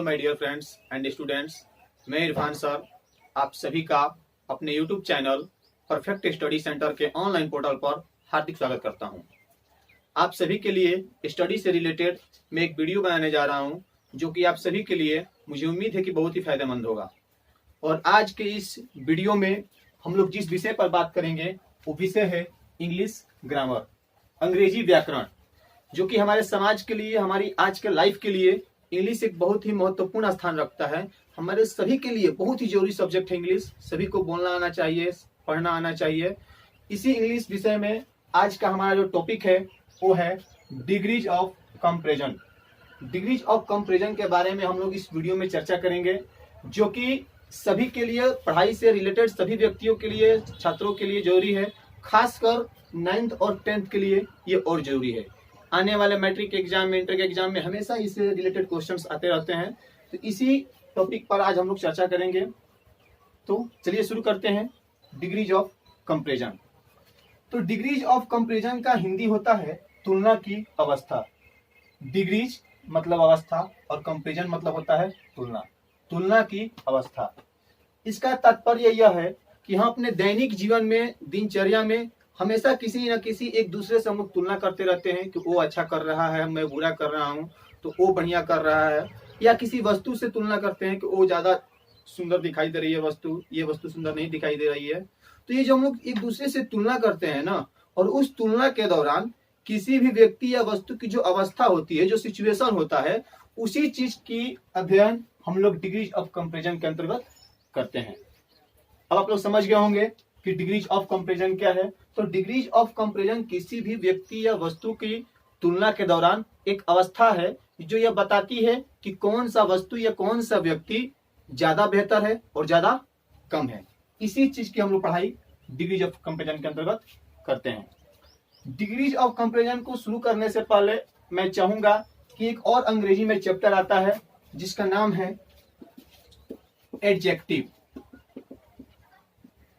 My dear friends and students, मैं Irfan sir आप सभी का अपने YouTube channel perfect study centre के ऑनलाइन पोर्टल पर हार्दिक स्वागत करता हूं। आप सभी के लिए स्टडी से रिलेटेड मैं एक वीडियो बनाने जा रहा हूं, जो कि आप सभी के लिए मुझे उम्मीद है कि बहुत ही फायदेमंद होगा। और आज के इस वीडियो में हम लोग जिस विषय पर बात करेंगे वो विषय है इंग्लिश ग्रामर, अंग्रेजी व्याकरण, जो कि हमारे समाज के लिए, हमारी आज के लाइफ के लिए इंग्लिश एक बहुत ही महत्वपूर्ण स्थान रखता है। हमारे सभी के लिए बहुत ही जरूरी सब्जेक्ट है इंग्लिश। सभी को बोलना आना चाहिए, पढ़ना आना चाहिए। इसी इंग्लिश विषय में आज का हमारा जो टॉपिक है वो है degrees of comparison. Degrees of comparison के बारे में हम लोग इस वीडियो में चर्चा करेंगे, जो कि सभी के लिए, पढ़ाई से रिलेटेड सभी व्यक्तियों के लिए, छात्रों के लिए जरूरी है। खासकर 9th और 10th के लिए ये और जरूरी है। आने वाले मैट्रिक एग्जाम में, इंटर के एग्जाम में हमेशा इससे रिलेटेड क्वेश्चंस आते रहते हैं। तो इसी टॉपिक पर आज हम लोग चर्चा करेंगे। तो चलिए शुरू करते हैं। Degrees of comparison. तो डिग्रीज ऑफ कंपैरिजन का हिंदी होता है तुलना की अवस्था। डिग्रीज मतलब अवस्था और कंपैरिजन मतलब होता है तुलना, तुलना की अवस्था। इसका तात्पर्य यह है कि हम अपने दैनिक जीवन में, दिनचर्या में हमेशा किसी न किसी एक दूसरे से हम लोग तुलना करते रहते हैं कि वो अच्छा कर रहा है, मैं बुरा कर रहा हूँ, तो वो बढ़िया कर रहा है। या किसी वस्तु से तुलना करते हैं कि वो ज्यादा सुंदर दिखाई दे रही है वस्तु, ये वस्तु सुंदर नहीं दिखाई दे रही है। तो ये जो हम लोग एक दूसरे से तुलना करते हैं ना, और उस तुलना के दौरान किसी भी व्यक्ति या वस्तु की जो अवस्था होती है, जो सिचुएशन होता है, उसी चीज की अध्ययन हम लोग डिग्रीज ऑफ कंपैरिजन के अंतर्गत करते हैं। अब आप लोग समझ गए होंगे कि डिग्रीज ऑफ कंपैरिजन क्या है। तो डिग्रीज ऑफ कंपैरिजन किसी भी व्यक्ति या वस्तु की तुलना के दौरान एक अवस्था है जो यह बताती है कि कौन सा वस्तु या कौन सा व्यक्ति ज्यादा बेहतर है और ज्यादा कम है। इसी चीज की हम लोग पढ़ाई डिग्रीज ऑफ कंपैरिजन के अंतर्गत करते हैं। डिग्रीज ऑफ कंपैरिजन को शुरू करने से पहले मैं चाहूंगा कि एक और अंग्रेजी में चैप्टर आता है जिसका नाम है एडजेक्टिव,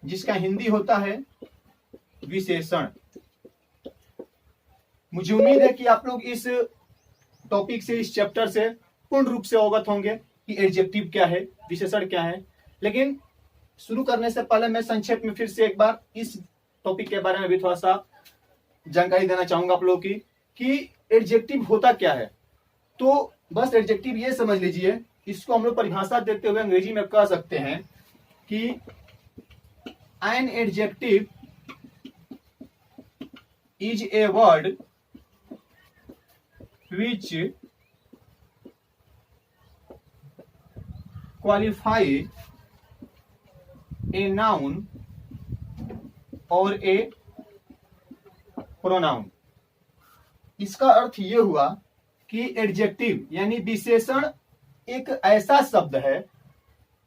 जिसका हिंदी होता है विशेषण। मुझे उम्मीद है कि आप लोग इस टॉपिक से, इस चैप्टर से पूर्ण रूप से अवगत होंगे कि एडजेक्टिव क्या है, विशेषण क्या है। लेकिन शुरू करने से पहले मैं संक्षेप में फिर से एक बार इस टॉपिक के बारे में भी थोड़ा सा जानकारी देना चाहूंगा आप लोगों की कि एडजेक्टिव होता क्या है। तो बस एडजेक्टिव ये समझ लीजिए, इसको हम लोग परिभाषा देते हुए अंग्रेजी में कह सकते हैं कि an adjective is a word which qualifies a noun or a pronoun। इसका अर्थ ये हुआ कि एडजेक्टिव यानी विशेषण एक ऐसा शब्द है,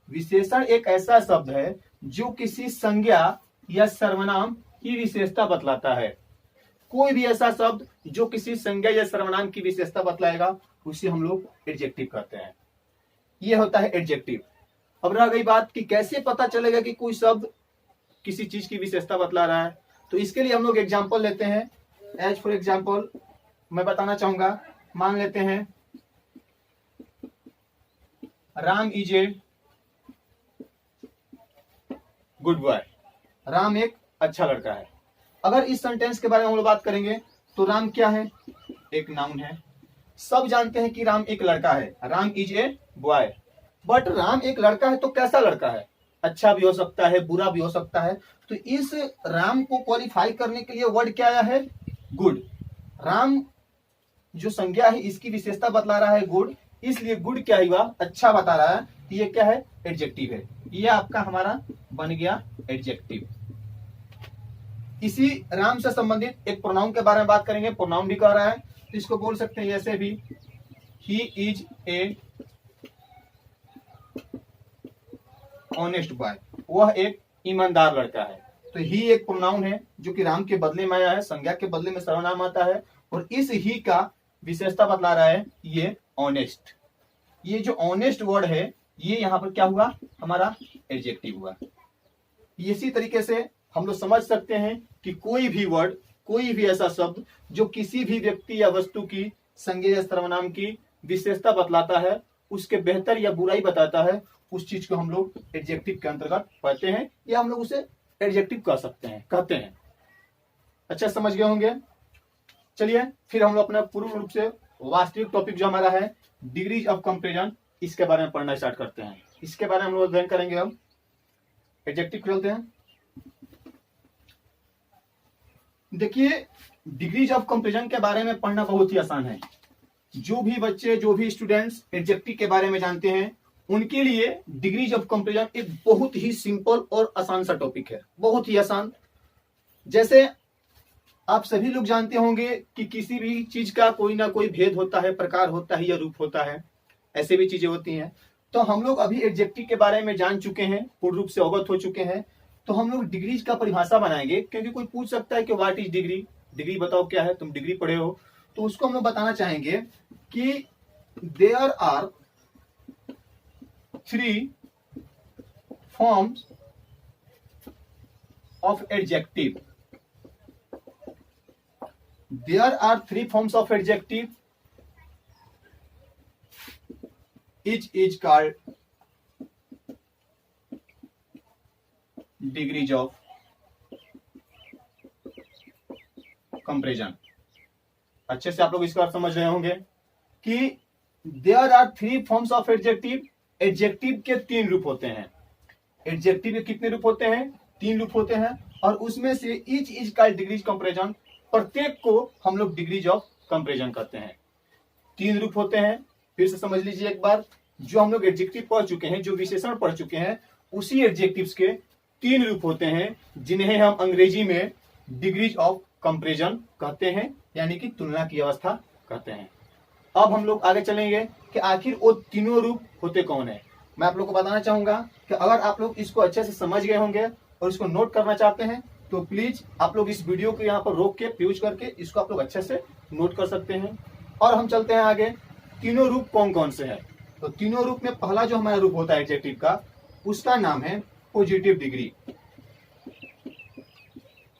विशेषण एक ऐसा शब्द है जो किसी संज्ञा या सर्वनाम की विशेषता बतलाता है। कोई भी ऐसा शब्द जो किसी संज्ञा या सर्वनाम की विशेषता बतलाएगा उसे हम लोग एडजेक्टिव कहते हैं। यह होता है एडजेक्टिव। अब रह गई बात कि कैसे पता चलेगा कि कोई शब्द किसी चीज की विशेषता बतला रहा है। तो इसके लिए हम लोग एग्जाम्पल लेते हैं। एज फॉर एग्जाम्पल मैं बताना चाहूंगा, मान लेते हैं Ram is a good boy. Ram एक अच्छा लड़का है। अगर इस सेंटेंस के बारे में हम लोग बात करेंगे तो राम क्या है? एक नाउन है। सब जानते हैं कि राम एक लड़का है, Ram is a boy. But Ram एक लड़का है तो कैसा लड़का है? अच्छा भी हो सकता है, बुरा भी हो सकता है। तो इस राम को क्वालिफाई करने के लिए वर्ड क्या आया है? गुड। राम जो संज्ञा है इसकी विशेषता बतला रहा है गुड, इसलिए गुड क्या हुआ? अच्छा बता रहा है। ये क्या है? एडजेक्टिव है। ये आपका हमारा बन गया एडजेक्टिव। इसी राम से संबंधित एक प्रोनाउन के बारे में बात करेंगे। प्रोनाउन भी कह रहा है तो इसको बोल सकते हैं ऐसे भी, he is a honest boy. वह एक ईमानदार लड़का है। तो ही एक प्रोनाउन है जो कि राम के बदले में आया है, संज्ञा के बदले में सर्वनाम आता है। और इस ही का विशेषता बतला रहा है ये ऑनेस्ट। ये जो ऑनेस्ट वर्ड है ये यहाँ पर क्या हुआ? हमारा एडजेक्टिव हुआ। इसी तरीके से हम लोग समझ सकते हैं कि कोई भी वर्ड, कोई भी ऐसा शब्द जो किसी भी व्यक्ति या वस्तु की संज्ञा या सर्वनाम की विशेषता बतलाता है उसके बेहतर या बुराई बताता है, उस चीज को हम लोग एडजेक्टिव के अंतर्गत पढ़ते हैं, या हम लोग उसे एडजेक्टिव कह सकते हैं, कहते हैं। अच्छा, समझ गए होंगे। चलिए फिर हम लोग अपना पूर्ण रूप से वास्तविक टॉपिक जो हमारा है डिग्रीज ऑफ कंपैरिजन, इसके बारे में पढ़ना स्टार्ट करते हैं। इसके बारे में हम लोग अध्ययन करेंगे। हम एडजेक्टिव खोलते हैं। देखिए, डिग्रीज ऑफ कंपैरिजन के बारे में पढ़ना बहुत ही आसान है। जो भी बच्चे, जो भी स्टूडेंट्स एडजेक्टिव के बारे में जानते हैं, उनके लिए डिग्रीज ऑफ कंपैरिजन एक बहुत ही सिंपल और आसान सा टॉपिक है, बहुत ही आसान। जैसे आप सभी लोग जानते होंगे कि किसी भी चीज का कोई ना कोई भेद होता है, प्रकार होता है या रूप होता है, ऐसे भी चीजें होती हैं। तो हम लोग अभी एडजेक्टिव के बारे में जान चुके हैं, पूर्ण रूप से अवगत हो चुके हैं। तो हम लोग डिग्रीज का परिभाषा बनाएंगे, क्योंकि कोई पूछ सकता है कि व्हाट इज डिग्री, डिग्री बताओ क्या है, तुम डिग्री पढ़े हो। तो उसको हम लोग बताना चाहेंगे कि there are 3 forms of adjective. There are 3 forms of adjective. Each is called degrees of comparison. अच्छे से आप लोग इसका अर्थ समझ रहे होंगे कि there are 3 forms of adjective. Adjective के 3 रूप होते हैं। एडजेक्टिव के कितने रूप होते हैं? 3 रूप होते हैं, और उसमें से each is called degrees comparison। प्रत्येक को हम लोग डिग्रीज ऑफ कंपैरिजन कहते हैं। 3 रूप होते हैं। फिर से समझ लीजिए एक बार, जो हम लोग एडजेक्टिव पढ़ चुके हैं, जो विशेषण पढ़ चुके हैं, उसी एडजेक्टिव्स के 3 रूप होते हैं, जिन्हें हम अंग्रेजी में डिग्रीज ऑफ कंपैरिजन कहते हैं, यानी कि तुलना की अवस्था कहते हैं। अब हम लोग आगे चलेंगे कि आखिर वो तीनों रूप होते कौन है। मैं आप लोग को बताना चाहूंगा कि अगर आप लोग इसको अच्छे से समझ गए होंगे और इसको नोट करना चाहते हैं, तो प्लीज आप लोग इस वीडियो को यहाँ पर रोक के प्यूज करके इसको आप लोग अच्छे से नोट कर सकते हैं। और हम चलते हैं आगे, तीनों रूप कौन कौन से हैं। तो तीनों रूप में पहला जो हमारा रूप होता है एडजेक्टिव का, उसका नाम है पॉजिटिव डिग्री।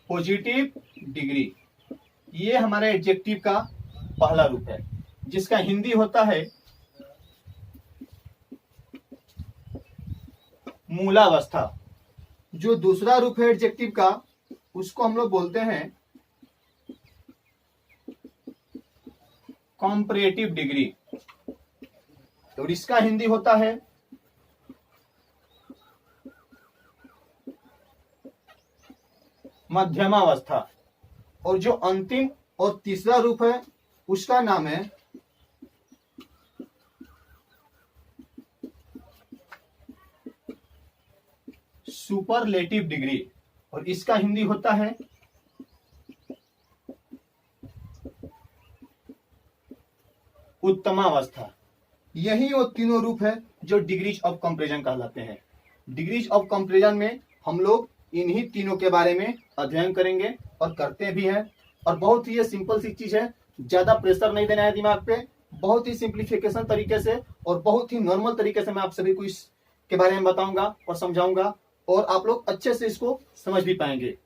पॉजिटिव डिग्री, ये हमारे एडजेक्टिव का पहला रूप है, जिसका हिंदी होता है मूलावस्था। जो दूसरा रूप है एडजेक्टिव का, उसको हम लोग बोलते हैं कॉम्परेटिव डिग्री, और इसका हिंदी होता है मध्यमावस्था। और जो अंतिम और तीसरा रूप है, उसका नाम है सुपरलेटिव डिग्री, और इसका हिंदी होता है उत्तमावस्था। यही वो तीनों रूप है जो डिग्रीज ऑफ कंपैरिजन कहलाते हैं। डिग्रीज ऑफ कंपैरिजन में हम लोग इन्हीं तीनों के बारे में अध्ययन करेंगे और करते भी हैं। और बहुत ही सिंपल सी चीज है, ज्यादा प्रेशर नहीं देना है दिमाग पे, बहुत ही सिंप्लीफिकेशन तरीके से और बहुत ही नॉर्मल तरीके से मैं आप सभी को इसके बारे में बताऊंगा और समझाऊंगा, और आप लोग अच्छे से इसको समझ भी पाएंगे।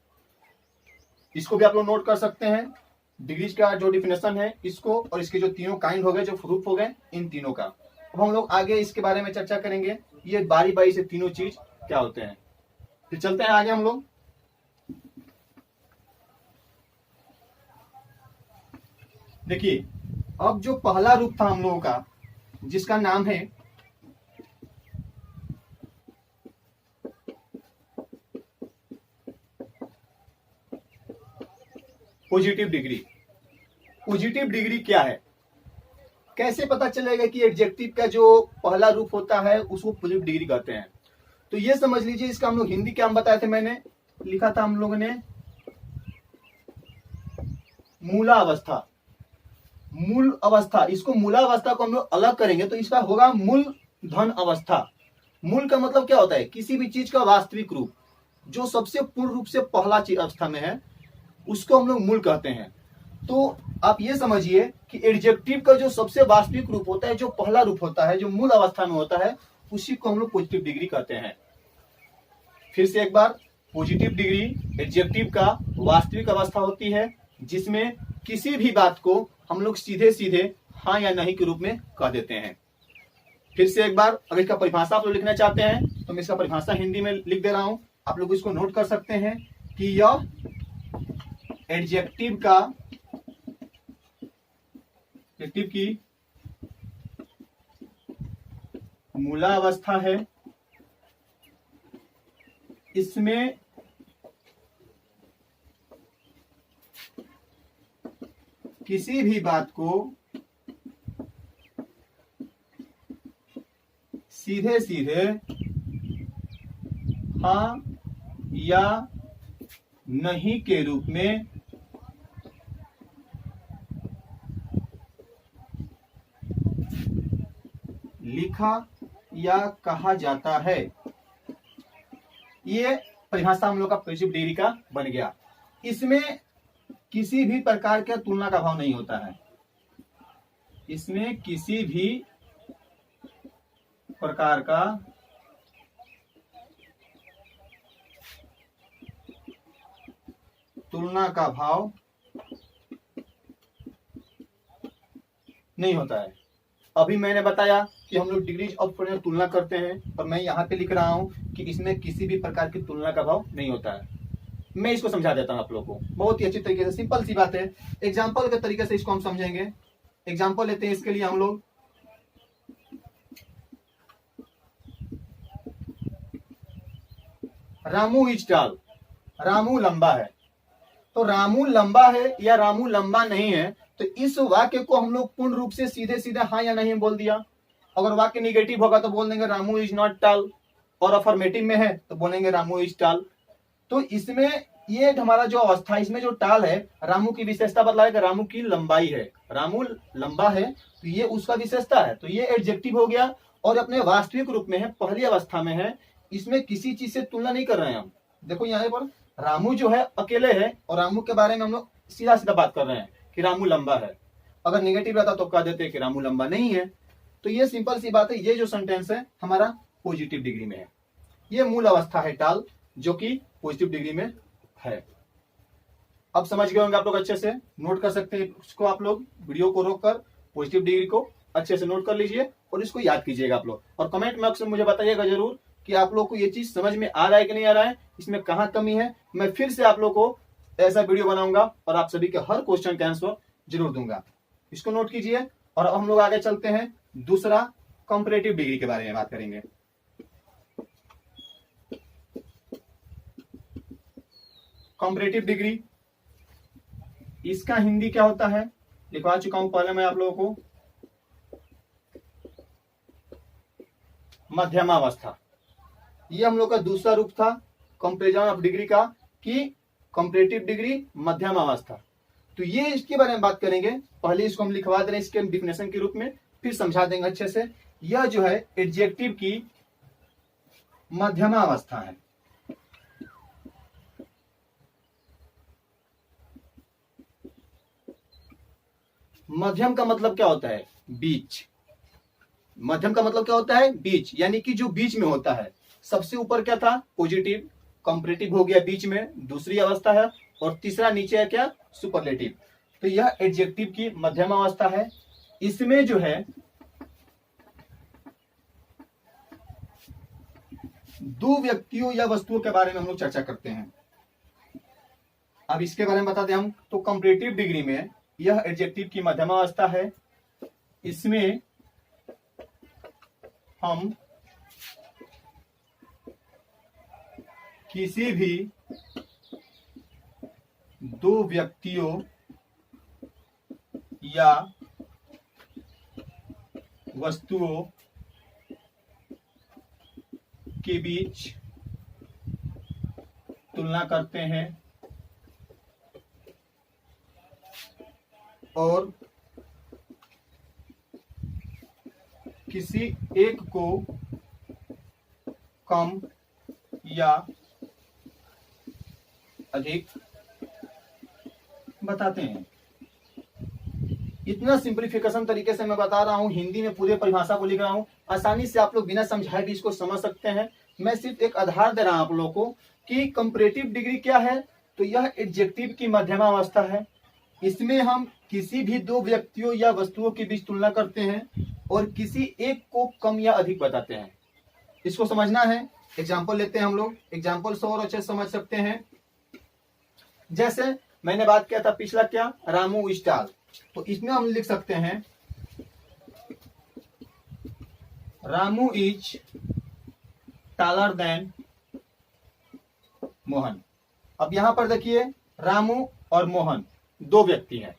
इसको भी आप लोग नोट कर सकते हैं, डिग्रीज का जो डिफिनेशन है इसको, और इसके जो तीनों काइंड हो गए, जो रूप हो गए, इन तीनों का। अब हम लोग आगे इसके बारे में चर्चा करेंगे, ये बारी बारी से तीनों चीज क्या होते हैं। फिर चलते हैं आगे हम लोग। देखिए, अब जो पहला रूप था हम लोगों का, जिसका नाम है पॉजिटिव डिग्री। पॉजिटिव डिग्री क्या है, कैसे पता चलेगा कि एडजेक्टिव का जो पहला रूप होता है उसको पॉजिटिव डिग्री कहते हैं? तो ये समझ लीजिए, इसका हम लोग हिंदी क्या हम बताए थे, मैंने लिखा था हम लोगों ने मूलावस्था। मूल अवस्था, इसको मूलावस्था को हम लोग अलग करेंगे तो इसका होगा मूल धन अवस्था। मूल का मतलब क्या होता है? किसी भी चीज का वास्तविक रूप, जो सबसे पूर्ण रूप से पहला चीज अवस्था में है, उसको हम लोग मूल कहते हैं। तो आप ये समझिए कि एडजेक्टिव का जो सबसे वास्तविक रूप होता है, जो पहला रूप होता है, जो मूल अवस्था में होता है, उसी को हम लोग पॉजिटिव डिग्री कहते हैं। फिर से एक बार, पॉजिटिव डिग्री एडजेक्टिव का वास्तविक अवस्था होती है, जिसमें किसी भी बात को हम लोग सीधे सीधे हाँ या नहीं के रूप में कह देते हैं। फिर से एक बार, अगर इसका परिभाषा आप लोग लिखना चाहते हैं तो मैं इसका परिभाषा हिंदी में लिख दे रहा हूं, आप लोग इसको नोट कर सकते हैं कि यह एडजेक्टिव की मूलावस्था है। इसमें किसी भी बात को सीधे सीधे हाँ या नहीं के रूप में लिखा या कहा जाता है। ये परिभाषा हम लोग का पॉजिटिव डिग्री का बन गया। इसमें किसी भी प्रकार का तुलना का भाव नहीं होता है। इसमें किसी भी प्रकार का तुलना का भाव नहीं होता है। अभी मैंने बताया कि हम लोग डिग्रीज ऑफ फ्रीडम तुलना करते हैं, और मैं यहाँ पे लिख रहा हूं कि इसमें किसी भी प्रकार की तुलना का भाव नहीं होता है। मैं इसको समझा देता हूं आप लोगों को बहुत ही अच्छी तरीके से, सिंपल सी बात है। एग्जाम्पल के तरीके से इसको हम समझेंगे। एग्जाम्पल लेते हैं इसके लिए हम लोग। रामू इज टॉल, रामू लंबा है। तो रामू लंबा है या रामू लंबा नहीं है, तो इस वाक्य को हम लोग पूर्ण रूप से सीधे सीधे हाँ या नहीं बोल दिया। अगर वाक्य निगेटिव होगा तो बोल देंगे रामू इज नॉट टॉल, और अफर्मेटिव में है तो बोलेंगे रामू इज टॉल। तो इसमें ये हमारा जो अवस्था, इसमें जो टाल है, रामू की विशेषता बतलाएगा, रामू की लंबाई है। रामू लंबा है तो ये उसका विशेषता है, तो ये एडजेक्टिव हो गया और अपने वास्तविक रूप में है, पहली अवस्था में है। इसमें किसी चीज से तुलना नहीं कर रहे हैं हम। देखो यहाँ पर रामू जो है अकेले है, और रामू के बारे में हम लोग सीधा सीधा बात कर रहे हैं कि रामू लंबा है। अगर नेगेटिव रहता तो कह देते कि रामू लंबा नहीं है। तो ये सिंपल सी बात है। ये जो सेंटेंस है हमारा पॉजिटिव डिग्री में है। ये मूल अवस्था है टाल, जो कि पॉजिटिव डिग्री में है। अब समझ गए होंगे आप लोग, अच्छे से नोट कर सकते हैं उसको। आप लोग वीडियो को रोककर पॉजिटिव डिग्री को अच्छे से नोट कर लीजिए और इसको याद कीजिएगा आप लोग। और कमेंट में अक्सर मुझे बताइएगा जरूर कि आप लोग को ये चीज समझ में आ रहा है कि नहीं आ रहा है, इसमें कहाँ कमी है। मैं फिर से आप लोग को ऐसा वीडियो बनाऊंगा और आप सभी के हर क्वेश्चन का आंसर जरूर दूंगा। इसको नोट कीजिए। और अब हम लोग आगे चलते हैं, दूसरा कंपैरेटिव डिग्री के बारे में बात करेंगे। कंपैरेटिव डिग्री, इसका हिंदी क्या होता है लिखवा चुका हूं पहले मैं आप लोगों को, मध्यमावस्था। ये हम लोग का दूसरा रूप था कंपैरिजन ऑफ डिग्री का, कि कंपैरेटिव डिग्री मध्यमावस्था। तो ये इसके बारे में बात करेंगे। पहले इसको हम लिखवा दे रहे हैं इसके डिफिनेशन के रूप में, फिर समझा देंगे अच्छे से। यह जो है एडजेक्टिव की मध्यमावस्था है। मध्यम का मतलब क्या होता है? बीच। मध्यम का मतलब क्या होता है? बीच, यानी कि जो बीच में होता है। सबसे ऊपर क्या था? पॉजिटिव, कंपैरेटिव हो गया बीच में, दूसरी अवस्था है, और तीसरा नीचे है क्या? सुपरलेटिव। तो यह एडजेक्टिव की मध्यम अवस्था है। इसमें जो है दो व्यक्तियों या वस्तुओं के बारे में हम लोग चर्चा करते हैं। अब इसके बारे में बता दें हम, तो कंपैरेटिव डिग्री में यह एडजेक्टिव की मध्यम अवस्था है। इसमें हम किसी भी दो व्यक्तियों या वस्तुओं के बीच तुलना करते हैं और किसी एक को कम या अधिक बताते हैं। इतना सिंपलीफिकेशन तरीके से मैं बता रहा हूं, हिंदी में पूरे परिभाषा को लिख रहा हूं, आसानी से आप लोग बिना समझाए भी इसको समझ सकते हैं। मैं सिर्फ एक आधार दे रहा हूं आप लोगों को कि कंपैरेटिव डिग्री क्या है। तो यह एडजेक्टिव की मध्यमावस्था है। इसमें हम किसी भी दो व्यक्तियों या वस्तुओं के बीच तुलना करते हैं और किसी एक को कम या अधिक बताते हैं। इसको समझना है। एग्जाम्पल लेते हैं हम लोग। एग्जाम्पल से और अच्छे समझ सकते हैं। जैसे मैंने बात किया था पिछला क्या, रामू इज टॉल, तो इसमें हम लिख सकते हैं Ramu is taller than Mohan. अब यहां पर देखिए रामू और मोहन दो व्यक्ति हैं।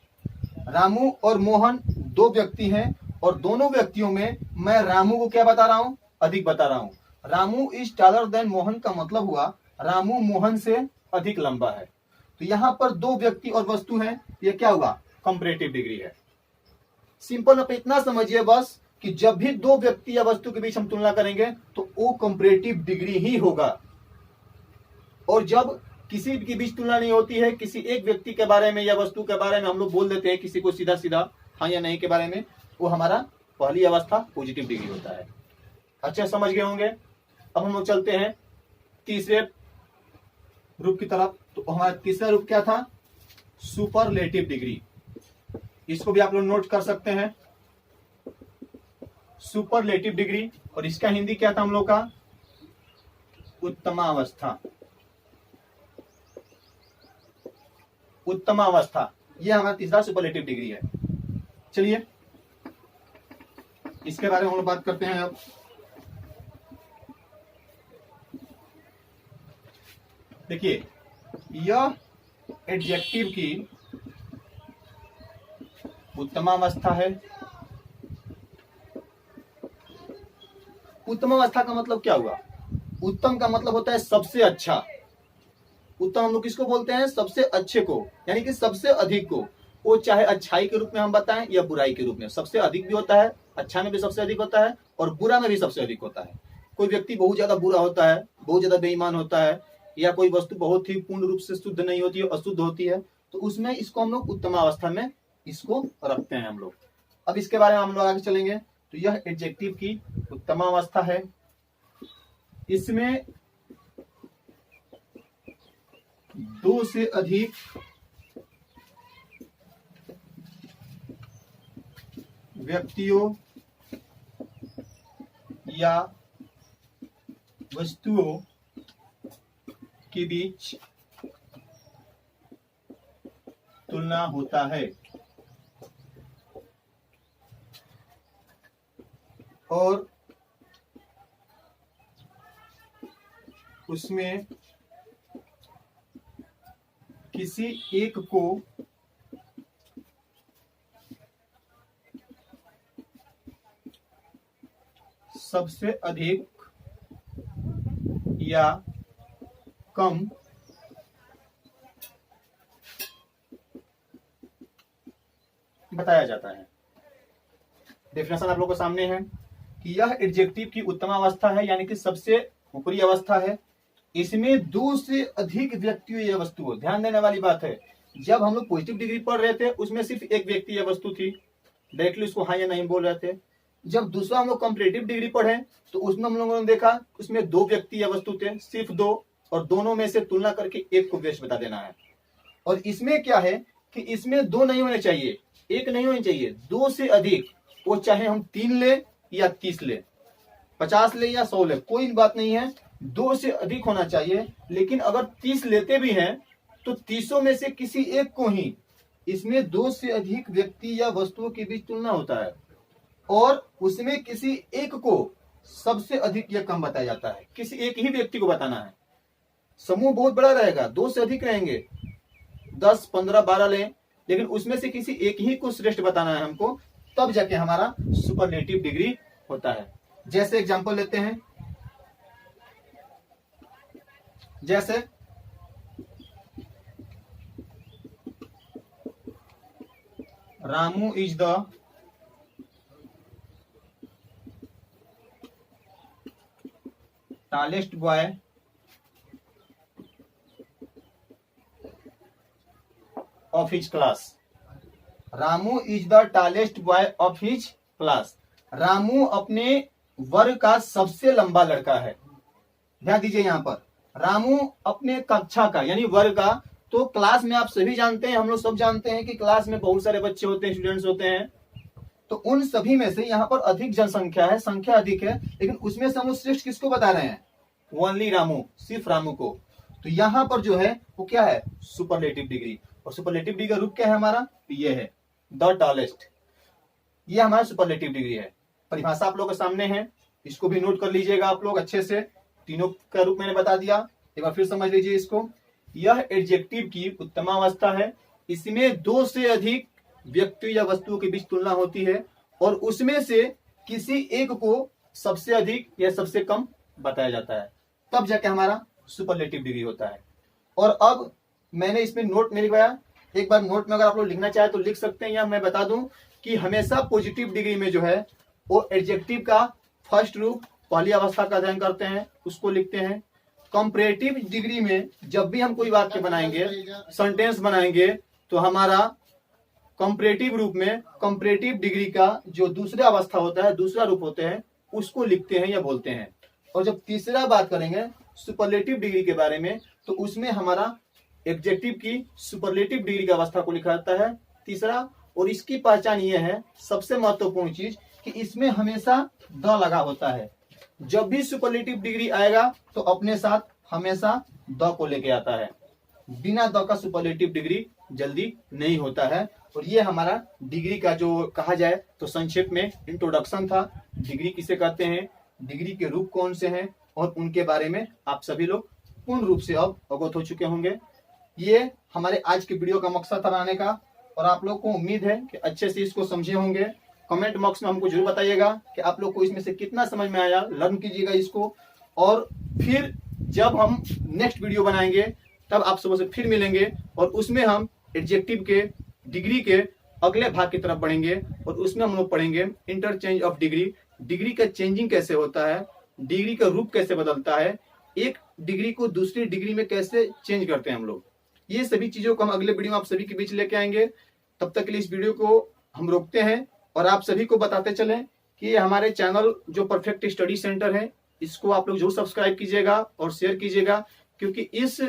रामू और मोहन दो व्यक्ति हैं और दोनों व्यक्तियों में मैं रामू को क्या बता रहा हूं, अधिक बता रहा हूं। Ramu is taller than Mohan का मतलब हुआ रामू मोहन से अधिक लंबा है। तो यहां पर दो व्यक्ति और वस्तु हैं, ये क्या हुआ, कंपैरेटिव डिग्री है। सिंपल आप इतना समझिए बस कि जब भी दो व्यक्ति या वस्तु के बीच हम तुलना करेंगे तो वो कंपैरेटिव डिग्री ही होगा। और जब किसी के बीच तुलना नहीं होती है, किसी एक व्यक्ति के बारे में या वस्तु के बारे में हम लोग बोल देते हैं किसी को सीधा सीधा हाँ या नहीं के बारे में, वो हमारा पहली अवस्था पॉजिटिव डिग्री होता है। अच्छा समझ गए होंगे। अब हम लोग चलते हैं तीसरे रूप की तरफ। तो हमारा तीसरा रूप क्या था, सुपरलेटिव डिग्री। इसको भी आप लोग नोट कर सकते हैं, सुपरलेटिव डिग्री। और इसका हिंदी क्या था हम लोग का, उत्तमावस्था। उत्तमावस्था, यह हमारा तीसरा सुपरलेटिव डिग्री है। चलिए इसके बारे में हम लोग बात करते हैं। अब देखिए यह एडजेक्टिव की उत्तमावस्था है। उत्तमावस्था का मतलब क्या हुआ, उत्तम का मतलब होता है सबसे अच्छा। उत्तम हम लोग किसको बोलते हैं, सबसे अच्छे को, यानी कि सबसे अधिक को। वो चाहे अच्छाई के रूप में हम बताएं या बुराई के रूप में, सबसे अधिक भी होता है, अच्छा में भी सबसे अधिक होता है और बुरा में भी सबसे अधिक होता है। कोई व्यक्ति बहुत ज्यादा बुरा होता है, बहुत ज्यादा बेईमान होता है, या कोई वस्तु बहुत ही पूर्ण रूप से शुद्ध नहीं होती है, अशुद्ध होती है, तो उसमें इसको हम लोग उत्तमावस्था में इसको रखते हैं हम लोग। अब इसके बारे में हम लोग आगे चलेंगे। तो यह एडजेक्टिव की उत्तमावस्था है। इसमें दो से अधिक व्यक्तियों या वस्तुओं के बीच तुलना होता है और उसमें किसी एक को सबसे अधिक या कम बताया जाता है। डेफिनेशन आप लोगों के सामने है कि यह एडजेक्टिव की उत्तमावस्था है, यानी कि सबसे ऊपरी अवस्था है। इसमें दो से अधिक व्यक्तियों या वस्तुओं, ध्यान देने वाली बात है, जब हम लोग पॉजिटिव डिग्री पढ़ रहे थे उसमें सिर्फ एक व्यक्ति या वस्तु थी, डायरेक्टली उसको हाँ या नहीं बोल रहे थे। जब दूसरा हम लोग कंपैरेटिव डिग्री पढ़े तो उसमें हम लोगों ने देखा उसमें दो व्यक्ति या वस्तु थे, सिर्फ दो, और दोनों में से तुलना करके एक को बेस्ट बता देना है। और इसमें क्या है कि इसमें दो नहीं होने चाहिए, एक नहीं होनी चाहिए, दो से अधिक। वो चाहे हम 3 ले या 30 ले, 50 ले या 100 ले, कोई बात नहीं है, दो से अधिक होना चाहिए। लेकिन अगर 30 लेते भी हैं तो 30 में से किसी एक को ही, इसमें दो से अधिक व्यक्ति या वस्तुओं के बीच तुलना होता है और उसमें किसी एक को सबसे अधिक या कम बताया जाता है। किसी एक ही व्यक्ति को बताना है। समूह बहुत बड़ा रहेगा, दो से अधिक रहेंगे, 10, 15, 12 लें, लेकिन उसमें से किसी एक ही को श्रेष्ठ बताना है हमको, तब जाके हमारा सुपरलेटिव डिग्री होता है। जैसे एग्जांपल लेते हैं, जैसे Ramu is the tallest boy of his class. Ramu is the tallest boy of his class. Ramu अपने वर्ग का सबसे लंबा लड़का है। ध्यान दीजिए यहाँ पर, रामू अपने कक्षा का यानी वर्ग का, तो क्लास में आप सभी जानते हैं, हम लोग सब जानते हैं कि क्लास में बहुत सारे बच्चे होते हैं, स्टूडेंट्स होते हैं। तो उन सभी में से यहाँ पर अधिक जनसंख्या है, संख्या अधिक है, लेकिन उसमें से हम लोग श्रेष्ठ किसको बता रहे हैं? ओनली रामू, सिर्फ रामू को। तो यहाँ पर जो है वो क्या है? Superlative degree. और सुपरलेटिव डिग्री का रूप क्या है हमारा? ये है द टॉलेस्ट। ये हमारा सुपरलेटिव डिग्री है। परिभाषा आप लोग के सामने है, इसको भी नोट कर लीजिएगा आप लोग अच्छे से। तीनों का रूप मैंने बता दिया, एक बार फिर समझ लीजिए इसको। यह एडजेक्टिव की उत्तमावस्था है। इसमें दो से अधिक व्यक्ति या वस्तुओं के बीच तुलना होती है और उसमें से किसी एक को सबसे अधिक या सबसे कम बताया जाता है, तब जाके हमारा सुपरलेटिव डिग्री होता है। और अब मैंने इसमें नोट नहीं लिखवाया, एक बार नोट में अगर आप लोग लिखना चाहे तो लिख सकते हैं, या मैं बता दूं कि हमेशा पॉजिटिव डिग्री में जो है वो एडजेक्टिव का फर्स्ट रूप, पहली अवस्था का अध्ययन करते हैं, उसको लिखते हैं। कंपैरेटिव डिग्री में जब भी हम कोई वाक्य बनाएंगे, सेंटेंस बनाएंगे, तो हमारा कंपैरेटिव रूप में कंपैरेटिव डिग्री का जो दूसरा अवस्था होता है, दूसरा रूप होते हैं, उसको लिखते हैं या बोलते हैं। और जब तीसरा बात करेंगे सुपरलेटिव डिग्री के बारे में, तो उसमें हमारा एडजेक्टिव की सुपरलेटिव डिग्री की अवस्था को लिखा जाता है, तीसरा। और इसकी पहचान ये है, सबसे महत्वपूर्ण चीज, कि इसमें हमेशा द लगा होता है। जब भी सुपरलेटिव डिग्री आएगा तो अपने साथ हमेशा द को लेके आता है। बिना द का सुपरलेटिव डिग्री जल्दी नहीं होता है। और ये हमारा डिग्री का जो कहा जाए तो संक्षेप में इंट्रोडक्शन था। डिग्री किसे कहते हैं, डिग्री के रूप कौन से हैं, और उनके बारे में आप सभी लोग पूर्ण रूप से अब अवगत हो चुके होंगे। ये हमारे आज के वीडियो का मकसद था बनाने का, और आप लोग को उम्मीद है कि अच्छे से इसको समझे होंगे। कमेंट बॉक्स में हमको जरूर बताइएगा कि आप लोग को इसमें से कितना समझ में आया। लर्न कीजिएगा इसको, और फिर जब हम नेक्स्ट वीडियो बनाएंगे तब आप सबसे फिर मिलेंगे, और उसमें हम एडजेक्टिव के डिग्री के अगले भाग की तरफ बढ़ेंगे। और उसमें हम लोग पढ़ेंगे इंटरचेंज ऑफ डिग्री, डिग्री का चेंजिंग कैसे होता है, डिग्री का रूप कैसे बदलता है, एक डिग्री को दूसरी डिग्री में कैसे चेंज करते हैं हम लोग। ये सभी चीजों को हम अगले वीडियो में आप सभी के बीच लेके आएंगे। तब तक के लिए इस वीडियो को हम रोकते हैं, और आप सभी को बताते चलें कि हमारे चैनल जो परफेक्ट स्टडी सेंटर है, इसको आप लोग जरूर सब्सक्राइब कीजिएगा और शेयर कीजिएगा, क्योंकि इस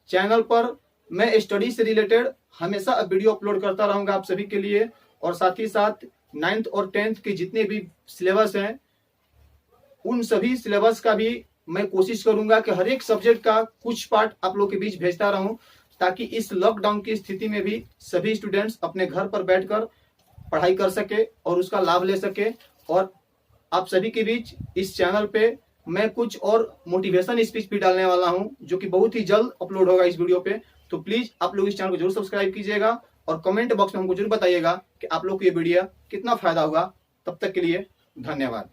चैनल पर मैं स्टडी से रिलेटेड हमेशा वीडियो अपलोड करता रहूंगा आप सभी के लिए। और साथ ही साथ 9th और 10th के जितने भी सिलेबस हैं, उन सभी सिलेबस का भी मैं कोशिश करूंगा कि हर एक सब्जेक्ट का कुछ पार्ट आप लोग के बीच भेजता रहूं, ताकि इस लॉकडाउन की स्थिति में भी सभी स्टूडेंट्स अपने घर पर बैठकर पढ़ाई कर सके और उसका लाभ ले सके। और आप सभी के बीच इस चैनल पे मैं कुछ और मोटिवेशन स्पीच भी डालने वाला हूं, जो कि बहुत ही जल्द अपलोड होगा इस वीडियो पे। तो प्लीज आप लोग इस चैनल को जरूर सब्सक्राइब कीजिएगा, और कमेंट बॉक्स में हमको जरूर बताइएगा कि आप लोग को ये वीडियो कितना फायदा होगा। तब तक के लिए धन्यवाद।